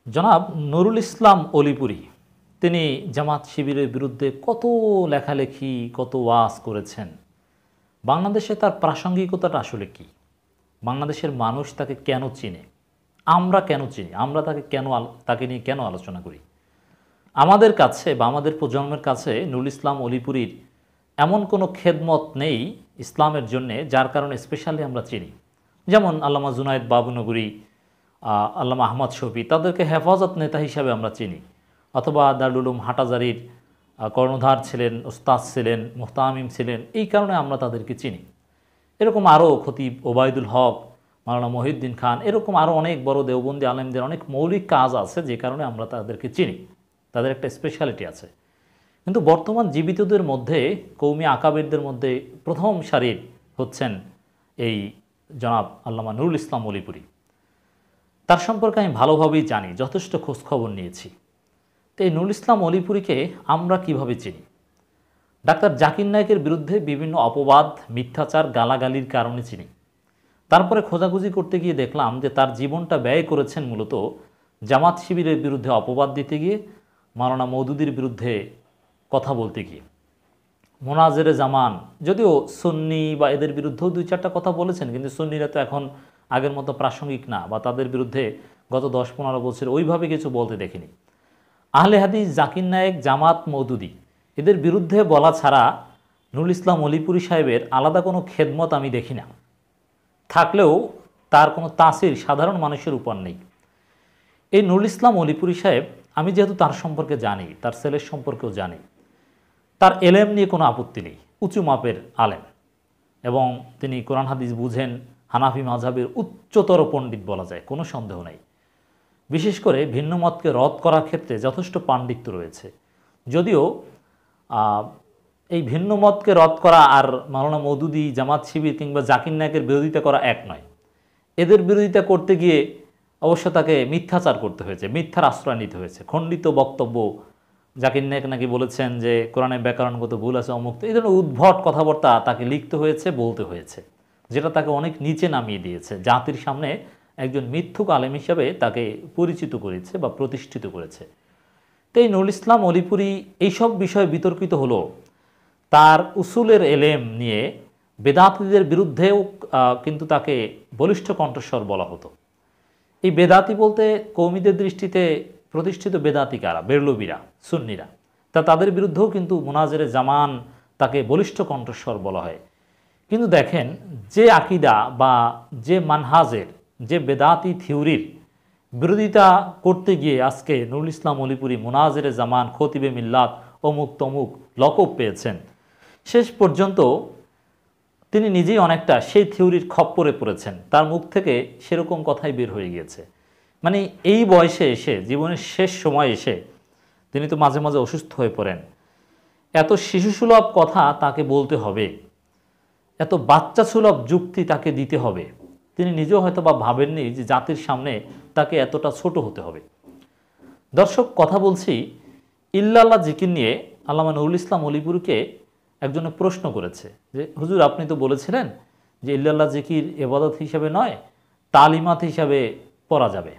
জনাব নুরুল ইসলাম অলিপুরী তিনি জামাত শিবিরের বিরুদ্ধে কত লেখালেখি কত ওয়াজ করেছেন। বাংলাদেশে তার প্রাসঙ্গিকতাটা আসলে কি? বাংলাদেশের মানুষ তাকে কেন চিনে? আমরা কেন চিনি? আমরা তাকে নিয়ে কেন আলোচনা করি? আমাদের কাছে বা আমাদের প্রজন্মের কাছে নুরুল ইসলাম অলিপুরীর এমন কোনো খেদমত নেই ইসলামের জন্যে, যার কারণে স্পেশালি আমরা চিনি। যেমন আল্লামা জুনায়েদ বাবুনগরী, আল্লামা আহমদ শফি, তাদেরকে হেফাজত নেতা হিসাবে আমরা চিনি। অথবা দারুল উলুম হাটাজারির কর্ণধার ছিলেন, ওস্তাদ ছিলেন, মুহতামিম ছিলেন, এই কারণে আমরা তাদেরকে চিনি। এরকম আরও খতিব ওবায়দুল হক, মাওলানা মহিউদ্দিন খান, এরকম আরও অনেক বড় দেওবন্দি আলেমদের অনেক মৌলিক কাজ আছে যে কারণে আমরা তাদেরকে চিনি। তাদের একটা স্পেশালিটি আছে। কিন্তু বর্তমান জীবিতদের মধ্যে, কৌমি আকাবিরদের মধ্যে প্রথম সারির হচ্ছেন এই জনাব আল্লামা নুরুল ইসলাম অলিপুরী। তার সম্পর্কে আমি ভালোভাবেই জানি, যথেষ্ট খোঁজখবর নিয়েছি। তো এই নুরুল ইসলাম অলিপুরীকে আমরা কিভাবে চিনি? ডাক্তার জাকির নায়েকের বিরুদ্ধে বিভিন্ন অপবাদ, মিথ্যাচার, গালাগালির কারণে চিনি। তারপরে খোঁজাখুঁজি করতে গিয়ে দেখলাম যে তার জীবনটা ব্যয় করেছেন মূলত জামাত শিবিরের বিরুদ্ধে অপবাদ দিতে গিয়ে, মাওলানা মওদুদীর বিরুদ্ধে কথা বলতে গিয়ে। মোনাজেরে জামান যদিও সুন্নি বা এদের বিরুদ্ধেও দুই চারটা কথা বলেছেন, কিন্তু সুন্নিরা তো এখন আগের মতো প্রাসঙ্গিক না, বা তাদের বিরুদ্ধে গত 10-15 বছর ওইভাবে কিছু বলতে দেখিনি। আহলে হাদিস, জাকির নায়েক, জামাত, মওদুদী এদের বিরুদ্ধে বলা ছাড়া নুরুল ইসলাম অলিপুরী সাহেবের আলাদা কোনো খেদমত আমি দেখি না। থাকলেও তার কোনো তাসির সাধারণ মানুষের উপর নেই। এই নুরুল ইসলাম অলিপুরী সাহেব, আমি যেহেতু তার সম্পর্কে জানি, তার ছেলের সম্পর্কেও জানি, তার এলেম নিয়ে কোনো আপত্তি নেই, উঁচু মাপের আলেম, এবং তিনি কোরআন হাদিস বুঝেন, হানাফি মাযহাবের উচ্চতর পণ্ডিত বলা যায়, কোনো সন্দেহ নেই। বিশেষ করে ভিন্ন মতকে রদ করার ক্ষেত্রে যথেষ্ট পাণ্ডিত্য রয়েছে। যদিও এই ভিন্ন মতকে রদ করা আর মাওলানা মওদুদী, জামাত শিবির কিংবা জাকির নায়েকের বিরোধিতা করা এক নয়। এদের বিরোধিতা করতে গিয়ে অবশ্য তাকে মিথ্যাচার করতে হয়েছে, মিথ্যার আশ্রয় নিতে হয়েছে। খণ্ডিত বক্তব্য, জাকির নায়েক নাকি বলেছেন যে কোরআনে ব্যাকরণগত ভুল আছে, অমুক্ত, এই ধরনের উদ্ভট কথাবার্তা তাকে লিখতে হয়েছে, বলতে হয়েছে, যেটা তাকে অনেক নিচে নামিয়ে দিয়েছে, জাতির সামনে একজন মিথ্যুক আলেম হিসাবে তাকে পরিচিত করেছে বা প্রতিষ্ঠিত করেছে। তো এই নুরুল ইসলাম অলিপুরী এইসব বিষয়ে বিতর্কিত হলো তার উসুলের এলেম নিয়ে। বেদাতীদের বিরুদ্ধেও কিন্তু তাকে বলিষ্ঠ কণ্ঠস্বর বলা হতো। এই বেদাতি বলতে কৌমিদের দৃষ্টিতে প্রতিষ্ঠিত বেদাতি কারা? বেরলবিরা, সুন্নিরা। তাদের বিরুদ্ধেও কিন্তু মোনাজেরে জামান তাকে বলিষ্ঠ কণ্ঠস্বর বলা হয়। কিন্তু দেখেন, যে আকিদা বা যে মানহাজের, যে বেদাতি থিওরির বিরোধিতা করতে গিয়ে আজকে নুরুল ইসলাম অলিপুরী মোনাজেরে জামান, খতিবে মিল্লাত, অমুক তমুক লকব পেয়েছেন, শেষ পর্যন্ত তিনি নিজেই অনেকটা সেই থিওরির খপ্পরে পড়েছেন। তার মুখ থেকে সেরকম কথাই বের হয়ে গিয়েছে। মানে এই বয়সে এসে, জীবনের শেষ সময় এসে, তিনি তো মাঝে মাঝে অসুস্থ হয়ে পড়েন, এত শিশুসুলভ কথা তাকে বলতে হবে, এত বাচ্চাসুলভ যুক্তি তাকে দিতে হবে, তিনি নিজেও হয়তো বা ভাবেননি যে জাতির সামনে তাকে এতটা ছোট হতে হবে। দর্শক, কথা বলছি ইল্লাল্লাহ জিকির নিয়ে। আল্লামা নুরুল ইসলাম অলিপুরীকে একজনে প্রশ্ন করেছে যে হুজুর, আপনি তো বলেছিলেন যে ইল্লাল্লাহ জিকির ইবাদত হিসাবে নয়, তালিমাত হিসাবে পড়া যাবে,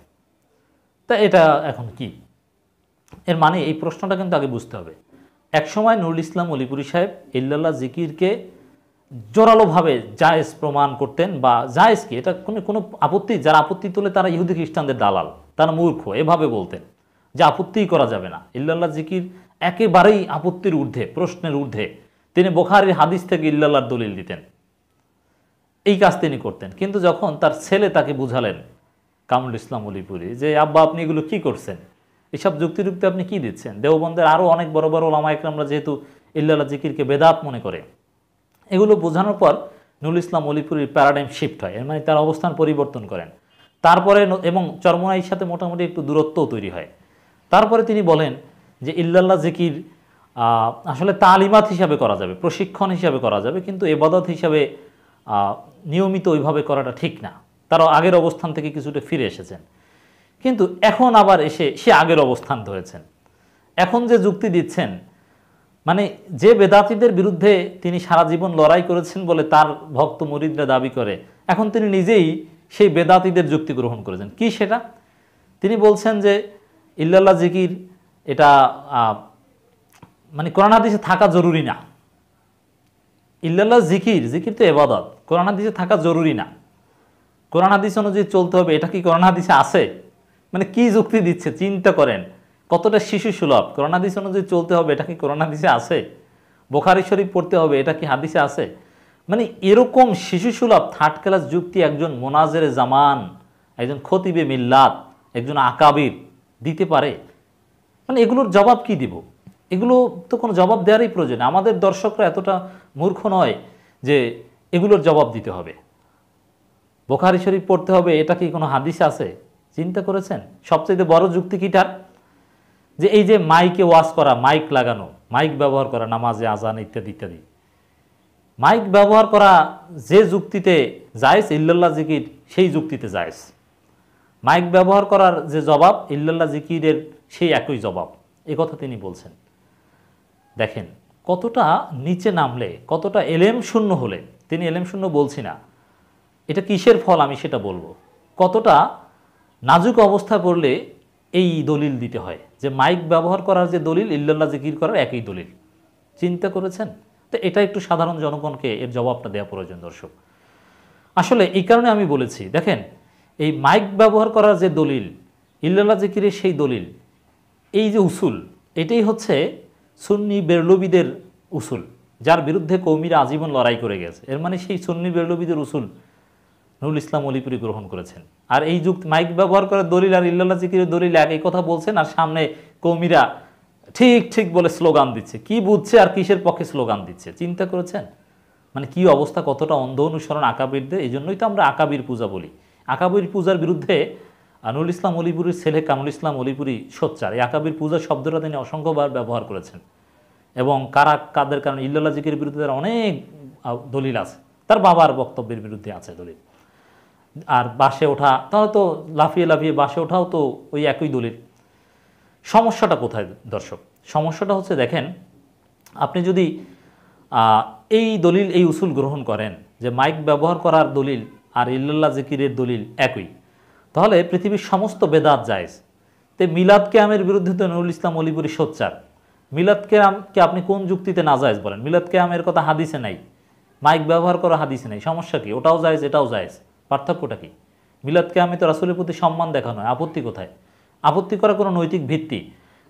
তা এটা এখন কি? এর মানে এই প্রশ্নটা কিন্তু আগে বুঝতে হবে। একসময় নুরুল ইসলাম অলিপুরী সাহেব ইল্লাল্লাহ জিকিরকে জোরালোভাবে জায়েজ প্রমাণ করতেন, বা জায়েজ কি, এটা কোনো আপত্তি, যারা আপত্তি তোলে তারা ইহুদি খ্রিস্টানদের দালাল, তারা মূর্খ, এভাবে বলতেন যে আপত্তিই করা যাবে না। ইল্লাল্লাহ জিকির একেবারেই আপত্তির ঊর্ধ্বে, প্রশ্নের ঊর্ধ্বে। তিনি বুখারীর হাদিস থেকে ইল্লাল্লাহর দলিল দিতেন, এই কাজ তিনি করতেন। কিন্তু যখন তার ছেলে তাকে বুঝালেন, কামরুল ইসলাম অলিপুরী, যে আব্বা আপনি এগুলো কি করছেন, এসব যুক্তিযুক্তি আপনি কি দিচ্ছেন? দেওবন্দের আরও অনেক বড় বড় ওলামা ইকরামরা যেহেতু ইল্লাল্লাহ জিকিরকে বেদাত মনে করে, এগুলো বোঝানোর পর নুরুল ইসলাম অলিপুরীর প্যারাডাইম শিফট হয়, এর মানে তার অবস্থান পরিবর্তন করেন। তারপরে এবং চরমোনাইয়ের সাথে মোটামুটি একটু দূরত্বও তৈরি হয়। তারপরে তিনি বলেন যে ইল্লাল্লাহ জিকির আসলে তালিমাত হিসাবে করা যাবে, প্রশিক্ষণ হিসাবে করা যাবে, কিন্তু ইবাদত হিসাবে নিয়মিত ওইভাবে করাটা ঠিক না। তারা আগের অবস্থান থেকে কিছুটা ফিরে এসেছেন, কিন্তু এখন আবার এসে সে আগের অবস্থান ধরেছেন। এখন যে যুক্তি দিচ্ছেন, মানে যে বেদাতীদের বিরুদ্ধে তিনি সারা জীবন লড়াই করেছেন বলে তার ভক্ত মুরিদরা দাবি করে, এখন তিনি নিজেই সেই বেদাতীদের যুক্তি গ্রহণ করেছেন। কি সেটা? তিনি বলছেন যে ইল্লাল্লাহ জিকির এটা মানে কোরআন হাদিসে থাকা জরুরি না। ইল্লাল্লাহ জিকির, জিকির তো ইবাদত, কোরআন হাদিসে থাকা জরুরি না। কোরআন হাদিস অনুযায়ী চলতে হবে, এটা কি কোরআন হাদিসে আছে? মানে কি যুক্তি দিচ্ছে চিন্তা করেন, কতটা শিশু সুলভ। কোরআন হাদিস অনুযায়ী চলতে হবে, এটা কি কোরআন হাদিসে আছে? বুখারী শরীফ পড়তে হবে, এটা কি হাদিসে আছে? মানে এরকম শিশু সুলভ থার্ড ক্লাস যুক্তি একজন মোনাজেরে জামান, একজন খতিবে মিল্লাত, একজন আকাবির দিতে পারে? মানে এগুলোর জবাব কি দিব? এগুলো তো কোনো জবাব দেওয়ারই প্রয়োজন। আমাদের দর্শকরা এতটা মূর্খ নয় যে এগুলোর জবাব দিতে হবে। বুখারী শরীফ পড়তে হবে, এটা কি কোনো হাদিসে আছে? চিন্তা করেছেন? সবচেয়ে বড় যুক্তি কিটার, যে এই যে মাইকে ওয়াজ করা, মাইক লাগানো, মাইক ব্যবহার করা নামাজে, আজান ইত্যাদি ইত্যাদি, মাইক ব্যবহার করা যে যুক্তিতে জায়েজ ইল্লাল্লাহ জিকির সেই যুক্তিতে জায়েজ। মাইক ব্যবহার করার যে জবাব ইল্লাল্লাহ জিকিরের সেই একই জবাব, এ কথা তিনি বলছেন। দেখেন কতটা নিচে নামলে, কতটা এলেম শূন্য হলে, তিনি এলেম শূন্য বলছি না, এটা কিসের ফল আমি সেটা বলবো, কতটা নাজুক অবস্থা পড়লে এই দলিল দিতে হয় যে মাইক ব্যবহার করার যে দলিল ইল্লাল্লাহ জিকির করার একই দলিল। চিন্তা করেছেন? তো এটা একটু সাধারণ জনগণকে এর জবাবটা দেওয়া প্রয়োজন দর্শক। আসলে এই কারণে আমি বলেছি, দেখেন এই মাইক ব্যবহার করার যে দলিল ইল্লাল্লাহ জিকিরের সেই দলিল, এই যে উসুল, এটাই হচ্ছে সুন্নি বেরলবিদের উসুল, যার বিরুদ্ধে কৌমিরা আজীবন লড়াই করে গেছে। এর মানে সেই সুন্নি বেরলবিদের উসুল নুরুল ইসলাম অলিপুরি গ্রহণ করেছেন। আর এই যুক্তি মাইক ব্যবহার করার দলিল আর ইল্লাল্লাহ জিকিরের দলিল একই কথা বলছেন, আর সামনে কৌমিরা ঠিক ঠিক বলে স্লোগান দিচ্ছে। কি বুঝছে আর কিসের পক্ষে স্লোগান দিচ্ছে, চিন্তা করেছেন? মানে কি অবস্থা, কতটা অন্ধ অনুসরণ আকাবিরদের। এই জন্যই তো আমরা আকাবির পূজা বলি। আকাবির পূজার বিরুদ্ধে নুরুল ইসলাম অলিপুরির ছেলে কামরুল ইসলাম অলিপুরি সোচ্চার। এই আকাবির পূজা শব্দটা তিনি অসংখ্যবার ব্যবহার করেছেন, এবং কাদের কারণে ইল্লাল্লাহ জিকিরের বিরুদ্ধে তার অনেক দলিল আছে, তার বাবার বক্তব্যের বিরুদ্ধে আছে দলিল। আর বাসে ওঠা, তাহলে তো লাফিয়ে লাফিয়ে বাসে ওঠাও তো ওই একই দলিল। সমস্যাটা কোথায় দর্শক? সমস্যাটা হচ্ছে, দেখেন আপনি যদি এই দলিল, এই উসুল গ্রহণ করেন যে মাইক ব্যবহার করার দলিল আর ইল্লাল্লাহ জিকিরের দলিল একই, তাহলে পৃথিবীর সমস্ত বেদাত জায়েজ। তো মিলাদ কিয়ামের বিরুদ্ধে তো নুরুল ইসলাম অলিপুরি সোচ্চার। মিলাদ কিয়ামকে আপনি কোন যুক্তিতে না জায়েজ বলেন? মিলাদ কিয়ামের কথা হাদিসে নাই, মাইক ব্যবহার করা হাদিসে নাই, সমস্যা কি? ওটাও জায়েজ এটাও জায়েজ, পার্থক্যটা কি? মিলাদ কিয়ামে তো রাসূলের প্রতি সম্মান দেখানো হয়, আপত্তি কোথায়? আপত্তি করার কোনো নৈতিক ভিত্তি?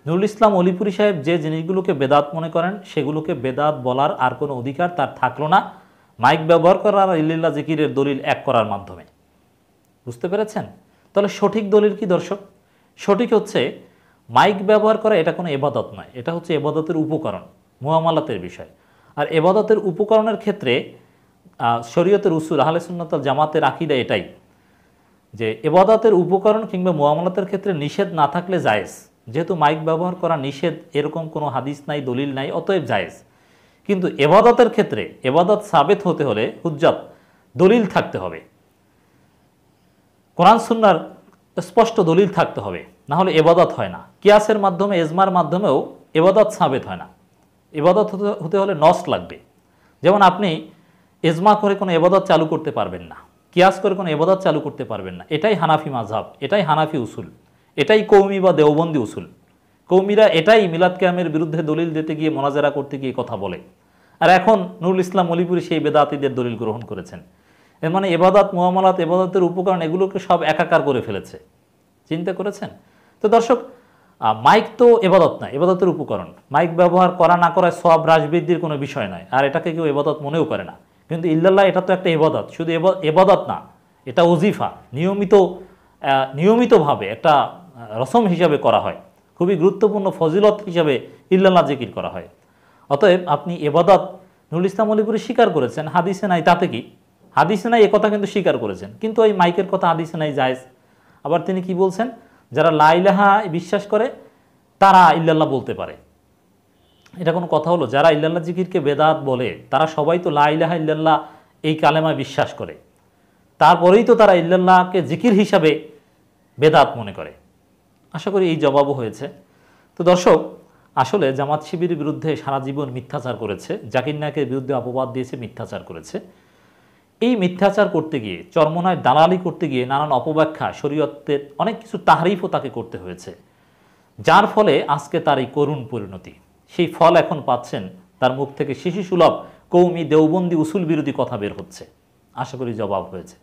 নুরুল ইসলাম অলিপুরি সাহেব যে জিনিসগুলোকে বেদাত মনে করেন সেগুলোকে বেদাত বলার আর কোনো অধিকার তার থাকলো না মাইক ব্যবহার করা আর ইল্লাল্লাহ জিকিরের দলিল এক করার মাধ্যমে। বুঝতে পেরেছেন? তাহলে সঠিক দলিল কি দর্শক? সঠিক হচ্ছে মাইক ব্যবহার করা এটা কোনো ইবাদত নয়, এটা হচ্ছে ইবাদতের উপকরণ, মুআমালাতের বিষয়। আর ইবাদতের উপকরণের ক্ষেত্রে শরীয়তের উসুল আহলে সুন্নাত ওয়াল জামাতের আকীদা এটাই যে ইবাদতের উপকরণ কিংবা মুআমালাতের ক্ষেত্রে নিষেধ না থাকলে জায়েজ। যেহেতু মাইক ব্যবহার করা নিষেধ এরকম কোনো হাদিস নাই, দলিল নাই, অতএব জায়েজ। কিন্তু ইবাদতের ক্ষেত্রে ইবাদত সাবেত হতে হলে হুজ্জাত, দলিল থাকতে হবে, কোরআন সুন্নাহর স্পষ্ট দলিল থাকতে হবে, না হলে ইবাদত হয় না। কিয়াসের মাধ্যমে, এজমার মাধ্যমেও ইবাদত সাবেত হয় না। ইবাদত হতে হলে নস লাগবে। যেমন আপনি এজমা করে কোনো ইবাদত চালু করতে পারবেন না, কিয়াস করে কোনো ইবাদত চালু করতে পারবেন না। এটাই হানাফি মাযহাব, এটাই হানাফি উসুল, এটাই কৌমি বা দেওবন্দি উসুল। কৌমিরা এটাই মিলাদ কিয়ামের বিরুদ্ধে দলিল দিতে গিয়ে, মোনাজারা করতে গিয়ে কথা বলে। আর এখন নুরুল ইসলাম অলিপুরি সেই বেদাতীদের দলিল গ্রহণ করেছেন। এর মানে ইবাদত, মুআমালাত, ইবাদতের উপকরণ এগুলোকে সব একাকার করে ফেলেছে। চিন্তা করেছেন? তো দর্শক, মাইক তো ইবাদত না, ইবাদতের উপকরণ। মাইক ব্যবহার করা না করায় সওয়াব হ্রাস বৃদ্ধির কোনো বিষয় নয়, আর এটাকে কেউ ইবাদত মনেও করে না। কিন্তু ইল্লাল্লাহ এটা তো একটা ইবাদত, শুধু ইবাদত না, এটা ওজিফা, নিয়মিতভাবে একটা রসম হিসাবে করা হয়, খুবই গুরুত্বপূর্ণ ফজিলত হিসাবে ইল্লাল্লাহ জিকির করা হয়। অতএব আপনি ইবাদত নুরুল ইসলাম অলিপুরি স্বীকার করেছেন, হাদিসে নাই, তাতে কি? হাদিসে নাই একথা কিন্তু স্বীকার করেছেন, কিন্তু ওই মাইকের কথা হাদিসে নাই, জায়েজ। আবার তিনি কি বলছেন? যারা লা ইলাহা বিশ্বাস করে তারা ইল্লাল্লাহ বলতে পারে। এটা কোনো কথা হলো? যারা ইল্লাল্লাহ জিকিরকে বেদাত বলে তারা সবাই তো লা ইলাহা ইল্লাল্লাহ এই কালেমায় বিশ্বাস করে, তারপরেই তো তারা ইল্লাল্লাহকে জিকির হিসাবে বেদাত মনে করে। আশা করি এই জবাবও হয়েছে। তো দর্শক, আসলে জামাত শিবিরের বিরুদ্ধে সারা জীবন মিথ্যাচার করেছে, জাকির নায়েকের বিরুদ্ধে অপবাদ দিয়েছে, মিথ্যাচার করেছে। এই মিথ্যাচার করতে গিয়ে, চরমনায় দালালি করতে গিয়ে নানান অপব্যাখ্যা, শরীয়তের অনেক কিছু তাহরিফও তাকে করতে হয়েছে, যার ফলে আজকে তার এই করুণ পরিণতি। সেই ফল এখন পাচ্ছেন, তার মুখ থেকে শিশুসুলভ কৌমি দেওবন্দি উসুল বিরোধী কথা বের হচ্ছে। আশা করি জবাব হয়েছে।